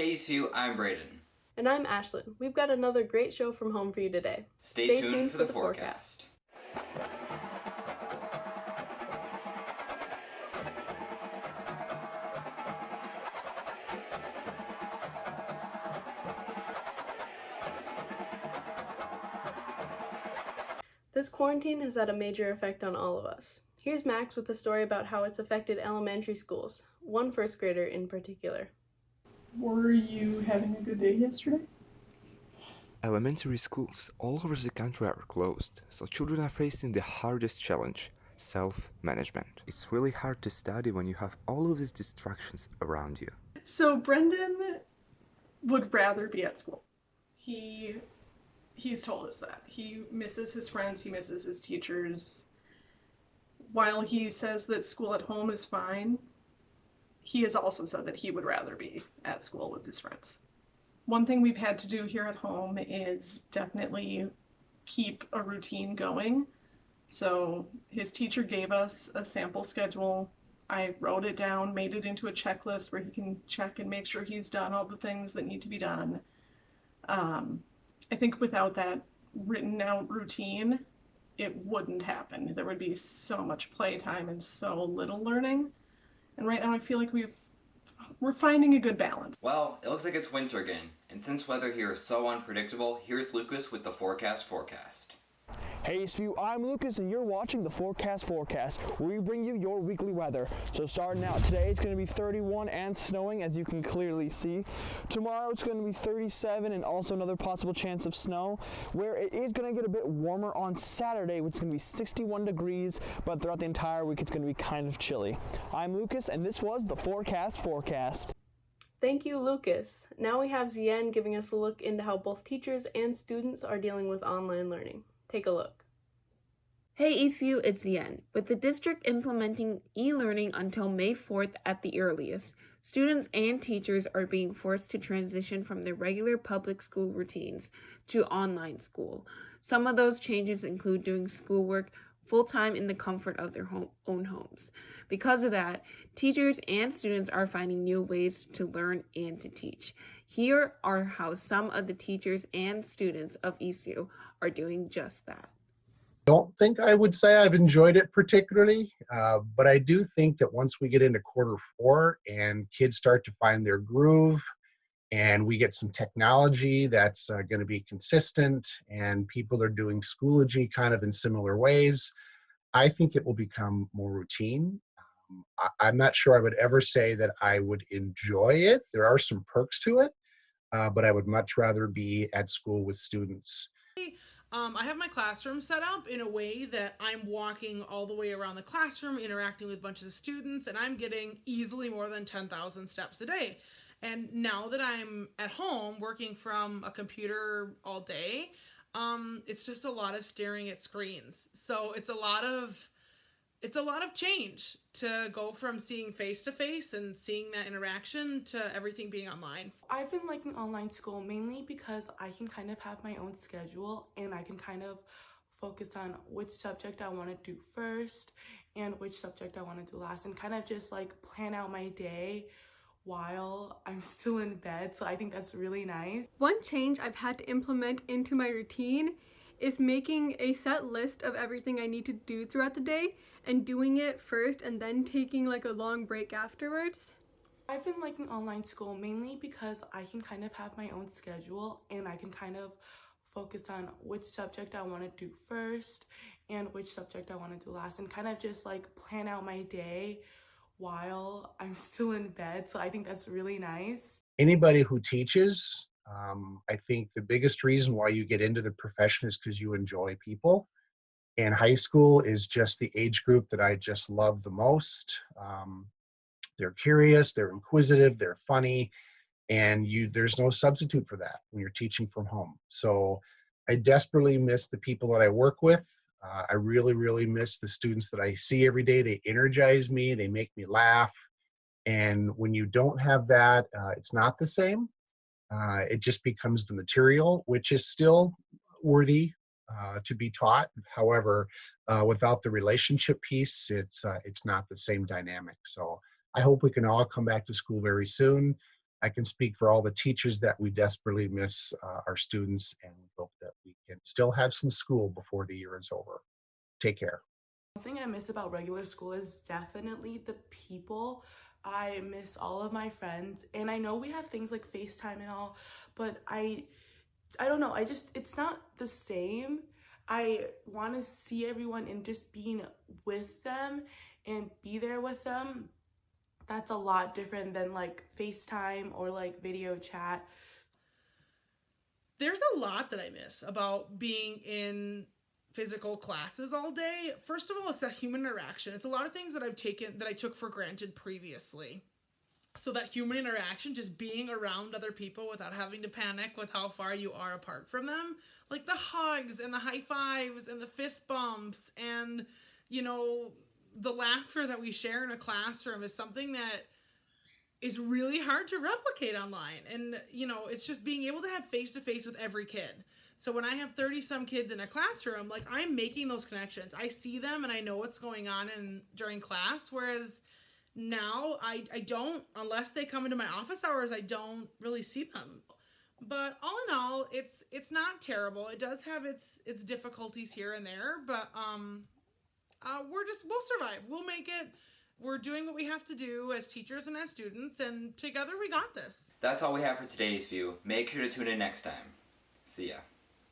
Hey ECU, I'm Braden. And I'm Ashlyn. We've got another great show from home for you today. Stay tuned for the forecast. This quarantine has had a major effect on all of us. Here's Max with a story about how it's affected elementary schools, one first grader in particular. Were you having a good day yesterday? Elementary schools all over the country are closed, so children are facing the hardest challenge, self-management. It's really hard to study when you have all of these distractions around you. So Brendan would rather be at school. He's told us that. He misses his friends, he misses his teachers. While he says that school at home is fine, he has also said that he would rather be at school with his friends. One thing we've had to do here at home is definitely keep a routine going. So his teacher gave us a sample schedule. I wrote it down, made it into a checklist where he can check and make sure he's done all the things that need to be done. I think without that written out routine, it wouldn't happen. There would be so much playtime and so little learning. And right now I feel like we're finding a good balance. Well, it looks like it's winter again, and since weather here is so unpredictable, here's Lucas with the forecast. Hey Eastview, I'm Lucas and you're watching the Forecast, where we bring you your weekly weather. So starting out today, it's going to be 31 and snowing, as you can clearly see. Tomorrow it's going to be 37 and also another possible chance of snow, where it is going to get a bit warmer on Saturday, which is going to be 61 degrees, but throughout the entire week it's going to be kind of chilly. I'm Lucas and this was the Forecast. Thank you, Lucas. Now we have Zien giving us a look into how both teachers and students are dealing with online learning. Take a look. Hey ECU, it's Yen. With the district implementing e-learning until May 4th at the earliest, students and teachers are being forced to transition from their regular public school routines to online school. Some of those changes include doing schoolwork full-time in the comfort of their own homes. Because of that, teachers and students are finding new ways to learn and to teach. Here are how some of the teachers and students of ECU are doing just that. Don't think I would say I've enjoyed it particularly, but I do think that once we get into Q4 and kids start to find their groove and we get some technology that's going to be consistent and people are doing Schoology kind of in similar ways, I think it will become more routine. I'm not sure I would ever say that I would enjoy it. There are some perks to it, but I would much rather be at school with students. I have my classroom set up in a way that I'm walking all the way around the classroom, interacting with bunches of students, and I'm getting easily more than 10,000 steps a day. And now that I'm at home working from a computer all day, it's just a lot of staring at screens. So it's a lot of change to go from seeing face-to-face and seeing that interaction to everything being online. I've been liking online school mainly because I can kind of have my own schedule and I can kind of focus on which subject I want to do first and which subject I want to do last and kind of just like plan out my day while I'm still in bed. So I think that's really nice. One change I've had to implement into my routine is making a set list of everything I need to do throughout the day and doing it first and then taking like a long break afterwards. I've been liking online school mainly because I can kind of have my own schedule and I can kind of focus on which subject I want to do first and which subject I want to do last and kind of just like plan out my day while I'm still in bed. So I think that's really nice. Anybody who teaches, I think the biggest reason why you get into the profession is because you enjoy people. And high school is just the age group that I just love the most. They're curious, they're inquisitive, they're funny, and there's no substitute for that when you're teaching from home. So I desperately miss the people that I work with. I really, really miss the students that I see every day. They energize me, they make me laugh. And when you don't have that, it's not the same. It just becomes the material, which is still worthy to be taught. However, without the relationship piece, it's not the same dynamic. So I hope we can all come back to school very soon. I can speak for all the teachers that we desperately miss our students, and we hope that we can still have some school before the year is over. Take care. One thing I miss about regular school is definitely the people. I miss all of my friends, and I know we have things like FaceTime and all, but I don't know, it's not the same. I want to see everyone and just being with them and be there with them. That's a lot different than like FaceTime or like video chat. There's a lot that I miss about being in physical classes all day. First of all, it's that human interaction. It's a lot of things that I took for granted previously. So that human interaction, just being around other people without having to panic with how far you are apart from them, like the hugs and the high fives and the fist bumps and, you know, the laughter that we share in a classroom is something that is really hard to replicate online. And, you know, it's just being able to have face to face with every kid. So when I have 30 some kids in a classroom, like, I'm making those connections. I see them and I know what's going on during class, whereas now I don't, unless they come into my office hours, I don't really see them. But all in all, it's not terrible. It does have its difficulties here and there, but we'll survive. We'll make it. We're doing what we have to do as teachers and as students, and together we got this. That's all we have for today's view. Make sure to tune in next time. See ya.